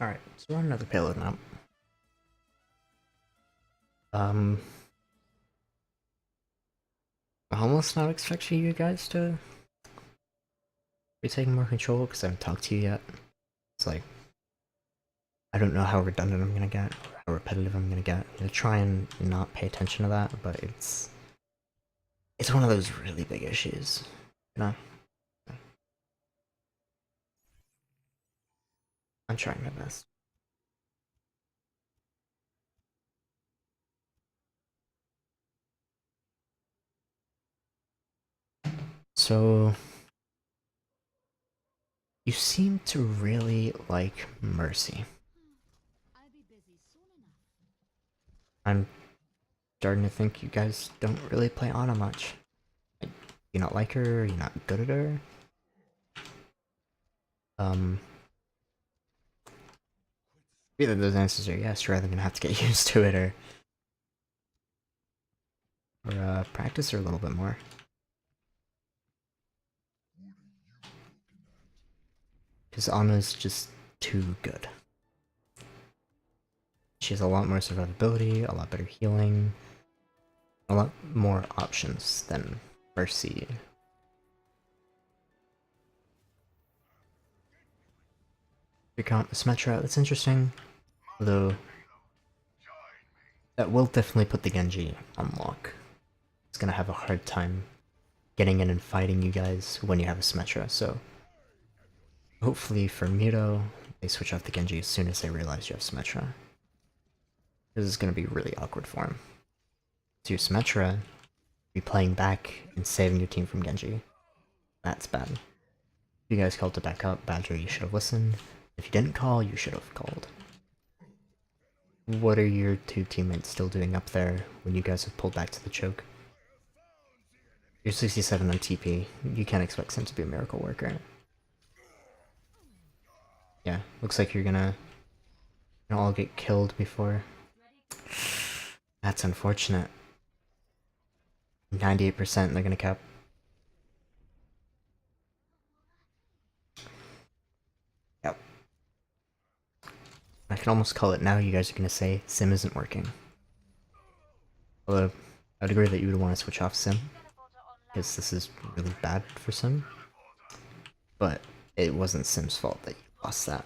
Alright, so we're on another payload now. Um, I almost not expecting you guys to be taking more control because I haven't talked to you yet. It's like, I don't know how redundant I'm gonna get, or how repetitive I'm gonna get. I'm gonna try and not pay attention to that, but it's one of those really big issues, you know? I'm trying my best. So, you seem to really like Mercy. I'm starting to think you guys don't really play Ana much. Like, you not like her, you're not good at her. Um, Either those answers are yes, you're either gonna have to get used to it or practice her a little bit more. Because Anna's just too good. She has a lot more survivability, a lot better healing, a lot more options than Mercy. If you count Symmetra, that's interesting. Although, that will definitely put the Genji on lock. It's gonna have a hard time getting in and fighting you guys when you have a Symmetra, so hopefully for MUTO, they switch off the Genji as soon as they realize you have Symmetra. This is gonna be really awkward for him. To Symmetra, be playing back and saving your team from Genji. That's bad. If you guys called to back up, Badger, you should have listened. If you didn't call, you should have called. What are your two teammates still doing up there when you guys have pulled back to the choke? You're 67 on TP. You can't expect Sim to be a miracle worker. Yeah, looks like you're gonna all get killed before. That's unfortunate. 98% they're gonna cap. Yep. I can almost call it now. You guys are gonna say Sim isn't working. Although, I'd agree that you would want to switch off Sim, because this is really bad for Sim. But it wasn't Sim's fault that you lost that.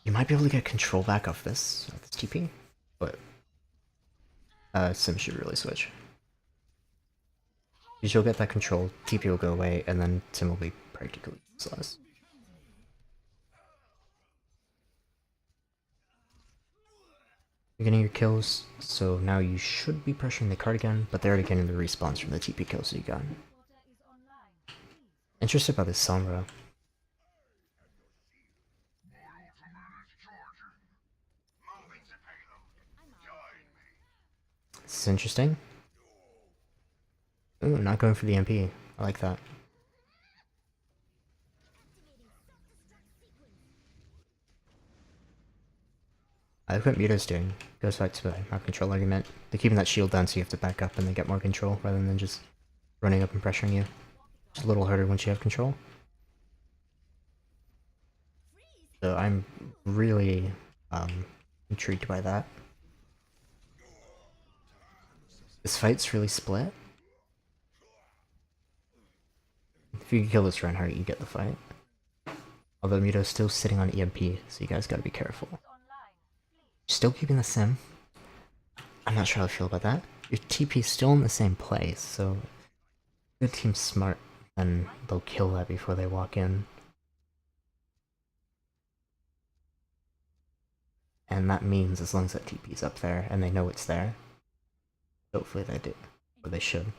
You might be able to get control back off this TP, but Sim should really switch. Because you'll get that control, TP will go away, and then Sim will be practically useless. You're getting your kills, so now you should be pressuring the card again, but they're already getting the respawns from the TP kills that you got. Interested by this Sombra. This is interesting. Ooh, not going for the MP. I like that. I like what MUTO's doing. Goes back to my control argument. They're keeping that shield down so you have to back up and then get more control rather than just running up and pressuring you. It's a little harder once you have control. So I'm really intrigued by that. This fight's really split. If you can kill this Reinhardt, you get the fight. Although MUTO's still sitting on EMP, so you guys gotta be careful. Still keeping the sim. I'm not sure how I feel about that. Your TP's still in the same place, so good team's smart, and they'll kill that before they walk in. And that means as long as that TP's up there and they know it's there, hopefully they do, or they should,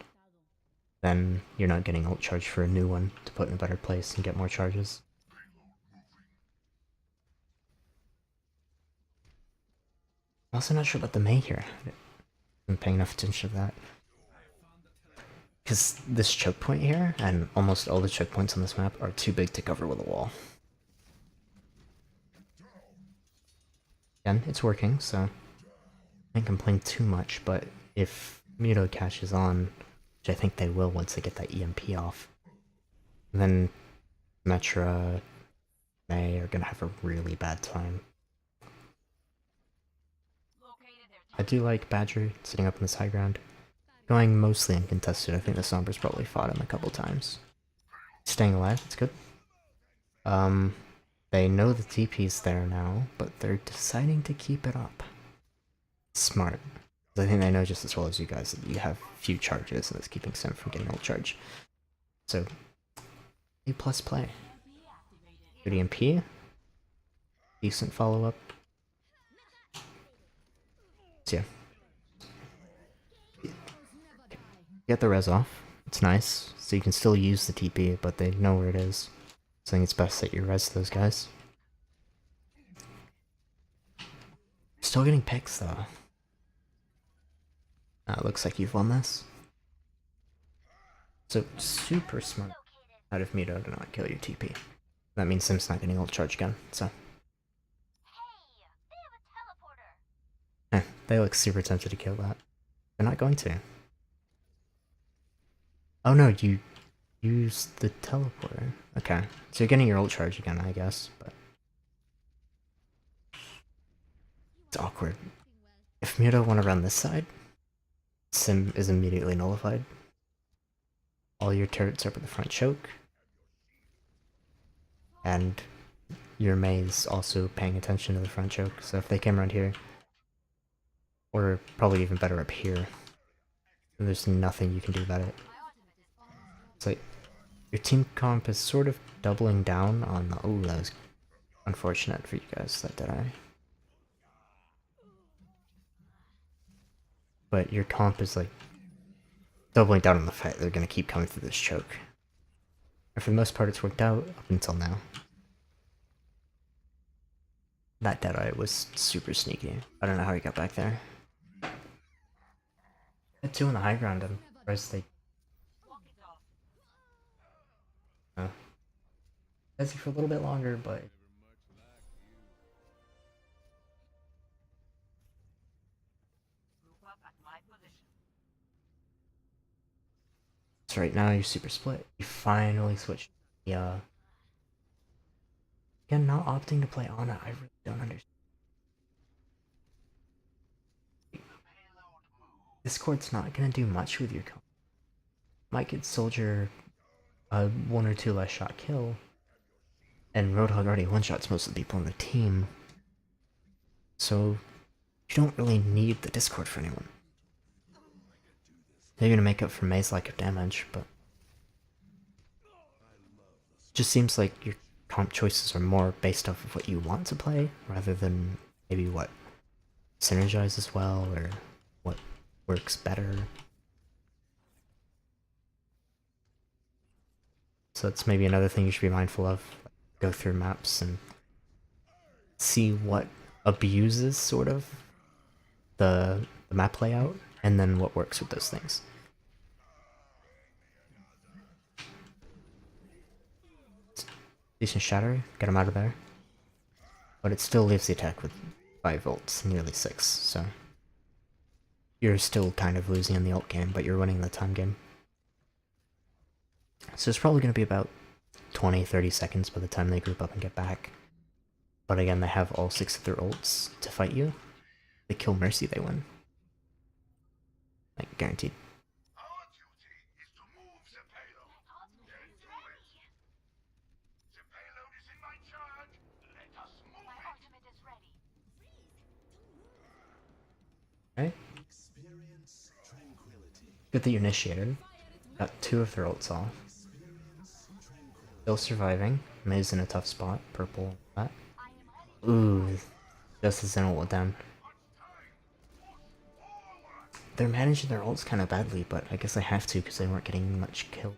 then you're not getting ult charged for a new one to put in a better place and get more charges. I'm also not sure about the Mei here. I haven't paying enough attention to that. Because this choke point here, and almost all the choke points on this map, are too big to cover with a wall. Again, it's working, so I can't complain too much, but if MUTO catches on, which I think they will once they get that EMP off, then Metra, May are gonna have a really bad time. I do like Badger sitting up in this high ground. Going mostly uncontested. I think the Sombra's probably fought him a couple times. Staying alive, it's good. They know the TP's there now, but they're deciding to keep it up. Smart. I think they know just as well as you guys that you have few charges and it's keeping Sim from getting ult charge. So, A+ play. Good EMP. Decent follow-up. So yeah. Get the res off. It's nice. So you can still use the TP, but they know where it is. So I think it's best that you res those guys. Still getting picks though. Looks like you've won this. So super smart out of MUTO to not kill your TP. That means Sim's not getting ult charge again, so. They look super tempted to kill that. They're not going to. Oh no, you used the teleporter. Okay, so you're getting your ult charge again, I guess, but... It's awkward. If MUTO want to run this side, Sim is immediately nullified. All your turrets are up at the front choke. And your Mei's also paying attention to the front choke, so if they came around here, or probably even better up here, then there's nothing you can do about it. It's like, your team comp is sort of doubling down on the— oh, that was unfortunate for you guys, that Deadeye. But your comp is like doubling down on the fact they're gonna keep coming through this choke. And for the most part it's worked out up until now. That Deadeye was super sneaky. I don't know how he got back there. Had two on the high ground, I'm surprised they... Busy for a little bit longer, but... So right now you're super split. You finally switched. Yeah. Again, not opting to play Ana, I really don't understand. Discord's not gonna do much with your comp. Might get Soldier a 1 or 2 less shot kill, and Roadhog already one-shots most of the people on the team, so you don't really need the Discord for anyone. They're gonna make up for Mei's lack of damage, but it just seems like your comp choices are more based off of what you want to play, rather than maybe what synergizes well, or what works better. So that's maybe another thing you should be mindful of. Go through maps and see what abuses sort of the map layout, and then what works with those things. Decent shatter, get him out of there. But it still leaves the attack with 5 ults, nearly 6, so... You're still kind of losing in the ult game, but you're winning the time game. So it's probably going to be about 20-30 seconds by the time they group up and get back. But again, they have all 6 of their ults to fight you. They kill Mercy, they win. Like, guaranteed. Okay. Good that you initiated. Got 2 of their ults off. Still surviving. Mei's in a tough spot. Purple. That. Ooh. Just as an ult down. They're managing their ults kind of badly, but I guess they have to because they weren't getting much kill.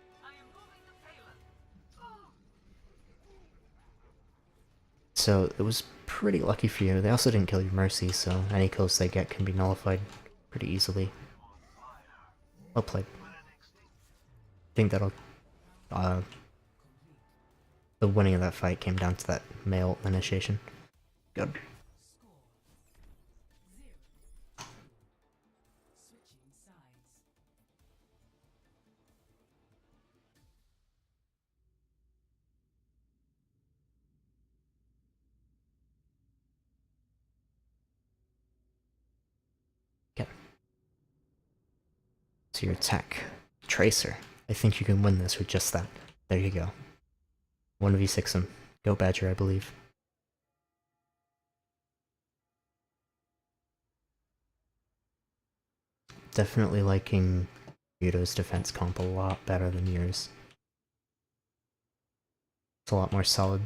So it was pretty lucky for you. They also didn't kill your Mercy, so any kills they get can be nullified pretty easily. Well played. I think that'll... the winning of that fight came down to that male initiation. Good. So your attack. Tracer. I think you can win this with just that. There you go. 1v6 him. Go Badger, I believe. Definitely liking MUTO's defense comp a lot better than yours. It's a lot more solid.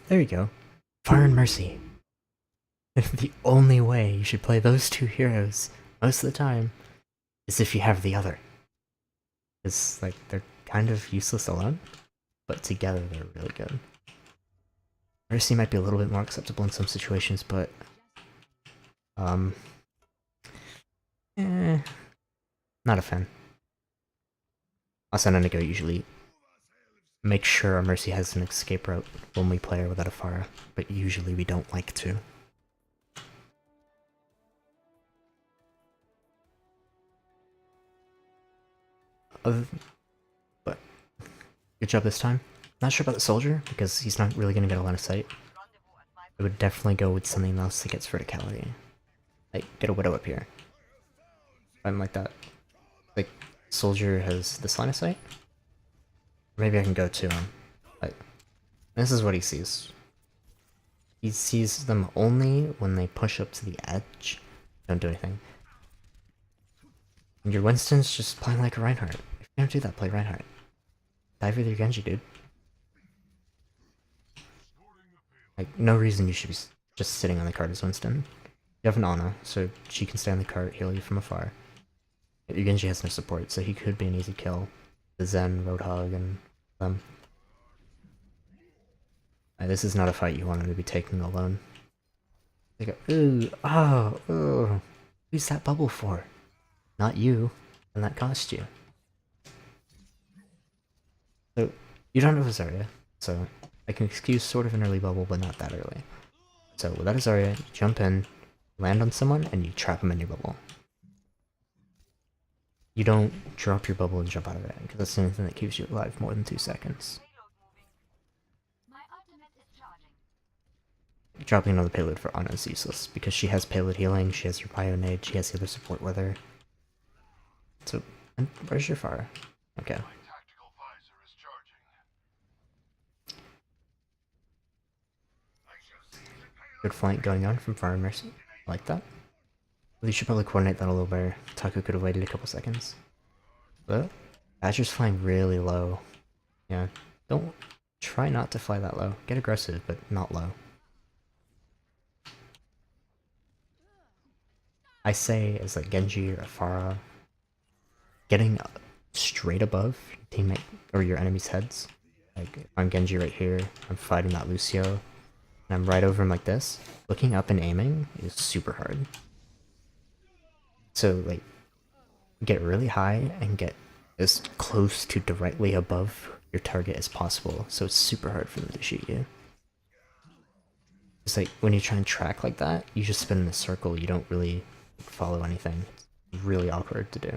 There you go. Fire and Mercy. The only way you should play those two heroes most of the time is if you have the other. It's like they're kind of useless alone, but together they're really good. Mercy might be a little bit more acceptable in some situations, but not a fan. Us and Inigo usually make sure our Mercy has an escape route when we play her without a Pharah, but usually we don't like to. But good job this time. Not sure about the soldier, because he's not really going to get a line of sight. I would definitely go with something else that gets verticality. Like, get a Widow up here. Something like that. Like, soldier has this line of sight? Maybe I can go to him. Like, this is what he sees. He sees them only when they push up to the edge. Don't do anything. And your Winston's just playing like a Reinhardt. If you're gonna do that, play Reinhardt. Dive with your Genji, dude. Like, no reason you should be just sitting on the cart as Winston. You have an Ana, so she can stay on the cart, heal you from afar. Your Genji has no support, so he could be an easy kill. The Zen, Roadhog, and them. This is not a fight you want him to be taking alone. They go, ooh, oh, ooh. Who's that bubble for? Not you, and that cost you. So, you don't have a Zarya, so I can excuse sort of an early bubble, but not that early. So without a Zarya, you jump in, land on someone, and you trap them in your bubble. You don't drop your bubble and jump out of it, because that's the only thing that keeps you alive more than 2 seconds. Dropping another payload for Ana is useless, because she has payload healing, she has your bio nade, she has the other support with her. So, and where's your Pharah? Okay. Good flank going on from Pharah and Mercy. I like that. Well, you should probably coordinate that a little better. Taku could have waited a couple seconds. But Badger's flying really low. Yeah, don't try not to fly that low. Get aggressive, but not low. I say as like Genji or Pharah, getting straight above your teammate or your enemy's heads. Like if I'm Genji right here, I'm fighting that Lucio, and I'm right over him like this. Looking up and aiming is super hard. So like, get really high and get as close to directly above your target as possible, so it's super hard for them to shoot you. It's like when you try and track like that, you just spin in a circle, you don't really follow anything. It's really awkward to do.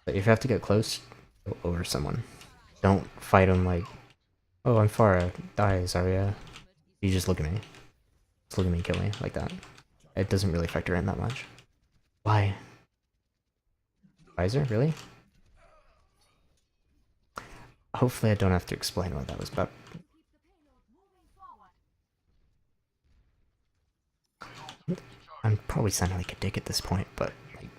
But if you have to get close, go over someone. Don't fight them like, oh, I'm Pharah, die, Zarya. You just look at me. Just look at me, kill me, like that. It doesn't really factor in that much. Why? Visor, really? Hopefully I don't have to explain what that was about. I'm probably sounding like a dick at this point, but like,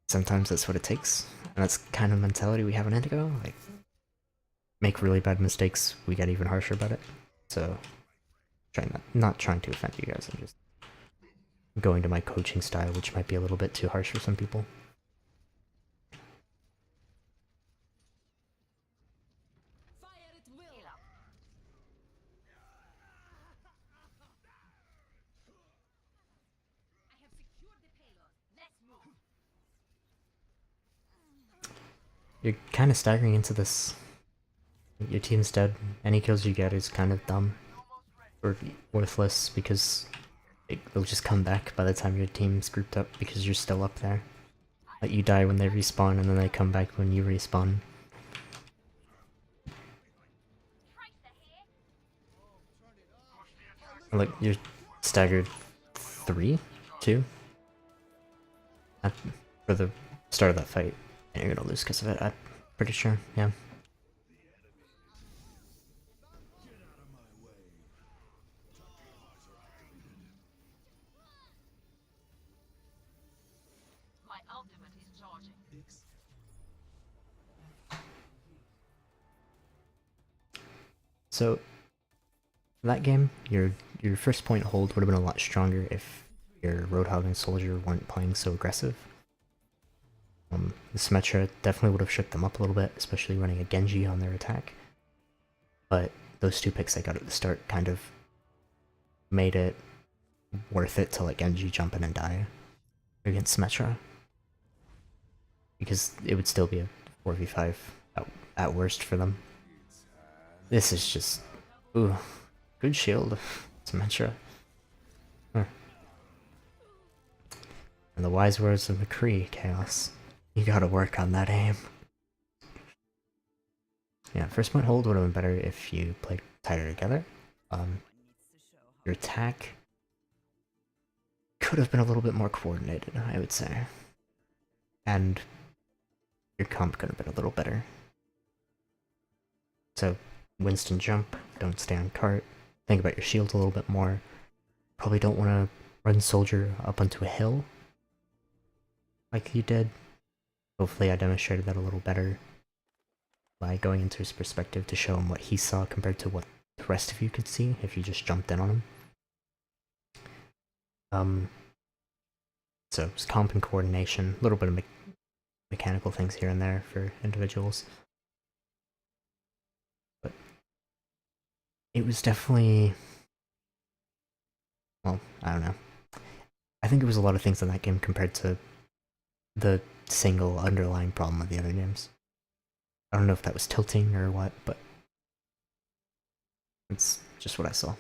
sometimes that's what it takes. And that's kind of mentality we have in Indigo. Like, make really bad mistakes, we get even harsher about it. So, not trying to offend you guys, I'm just going to my coaching style, which might be a little bit too harsh for some people. You're kind of staggering into this. Your team's dead. Any kills you get is kind of dumb. Or worthless because they'll just come back by the time your team's grouped up because you're still up there. Like you die when they respawn and then they come back when you respawn. Like you're staggered 3, 2 for the start of that fight, and you're gonna lose because of it. I'm pretty sure. Yeah. So that game, your first point hold would have been a lot stronger if your Roadhog and Soldier weren't playing so aggressive. The Symmetra definitely would have shook them up a little bit, especially running a Genji on their attack. But those 2 picks I got at the start kind of made it worth it to let Genji jump in and die against Symmetra. Because it would still be a 4v5 at worst for them. This is just... ooh, good shield, Symmetra. Huh. And the wise words of McCree, Chaos. You gotta work on that aim. Yeah, first point hold would have been better if you played tighter together. Your attack could have been a little bit more coordinated, I would say. And your comp could have been a little better. So, Winston jump, don't stay on cart, think about your shield a little bit more. Probably don't want to run Soldier up onto a hill like you did. Hopefully I demonstrated that a little better by going into his perspective to show him what he saw compared to what the rest of you could see if you just jumped in on him. So it's comp and coordination, a little bit of mechanical things here and there for individuals. But it was definitely... well, I don't know. I think it was a lot of things in that game compared to the single underlying problem of the other games. I don't know if that was tilting or what, but it's just what I saw.